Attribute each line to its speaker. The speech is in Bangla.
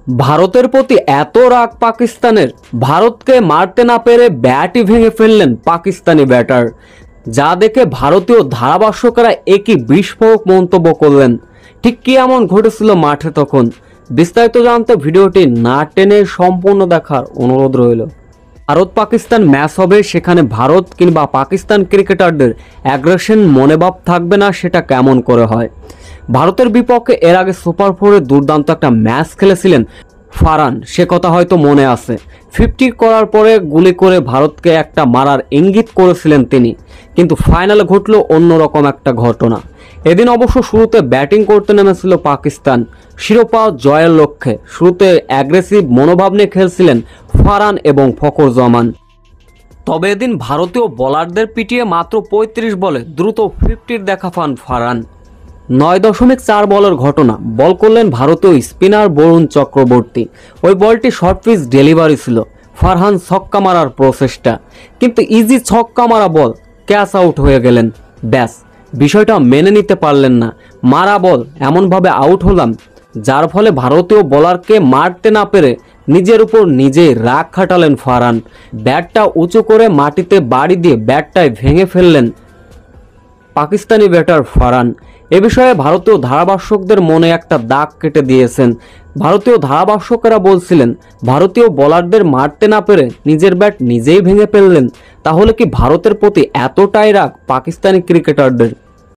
Speaker 1: ভারতের প্রতি এত রাগ পাকিস্তানের, ভারতকে মারতে না পেরে ব্যাটই ভেঙে ফেললেন পাকিস্তানি ব্যাটার, যা দেখে ভারতীয় ধারাভাষ্যকারা একই বিস্ফোরক মন্তব্য করলেন। ঠিক কি এমন ঘটেছিল মাঠে তখন, বিস্তারিত জানতে ভিডিওটি না টেনে সম্পূর্ণ দেখার অনুরোধ রইল। ভারত পাকিস্তান ম্যাচ হবে, সেখানে ভারত কিংবা পাকিস্তান ক্রিকেটারদের অ্যাগ্রেশন মনোভাব থাকবে না, সেটা কেমন করে হয়? ভারতের বিপক্ষে এর আগে সুপার ফোরে দুর্দান্ত একটা ম্যাচ খেলেছিলেন ফারহান, সে কথা হয়তো মনে আছে। 50 করার পরে গুলি করে ভারতকে একটা মারার ইঙ্গিত করেছিলেন তিনি, কিন্তু ফাইনালে ঘটলো অন্যরকম একটা ঘটনা। এদিন অবশ্য শুরুতে ব্যাটিং করতে নেমেছিল পাকিস্তান শিরোপা জয়ের লক্ষ্যে। শুরুতে অ্যাগ্রেসিভ মনোভাব নিয়ে খেলছিলেন ফারহান এবং ফখর জামান। তবে এদিন ভারতীয় বোলারদের পিটিয়ে মাত্র 35 বলে দ্রুত 50-র দেখা পান ফারহান। 9.4 বলের ঘটনা, বল করলেন ভারতীয় স্পিনার বরুণ চক্রবর্তী। ওই বলটি শর্ট পিচ ডেলিভারি ছিল, ফারহান ছক্কা মারার প্রচেষ্টা, কিন্তু ইজি ছক্কা মারা বল ক্যাচ আউট হয়ে গেলেন। ব্যাস, বিষয়টা মেনে নিতে পারলেন না। মারা বল এমনভাবে আউট হলাম, যার ফলে ভারতীয় বোলারকে মারতে না পেরে নিজের উপর নিজেই রাগ খাটালেন ফারহান। ব্যাটটা উঁচু করে মাটিতে বাড়ি দিয়ে ব্যাটটায় ভেঙে ফেললেন পাকিস্তানি ব্যাটার ফারহান। এ বিষয়ে ভারতীয় ধারাভাষ্যকদের মনে একটা দাগ কেটে দিয়েছেন। ভারতীয় ধারাভাষ্যকেরা বলছিলেন, ভারতীয় বোলারদের মারতে না পেরে নিজের ব্যাট নিজেই ভেঙে ফেললেন, তাহলে কি ভারতের প্রতি এতটাই রাগ পাকিস্তানি ক্রিকেটারদের?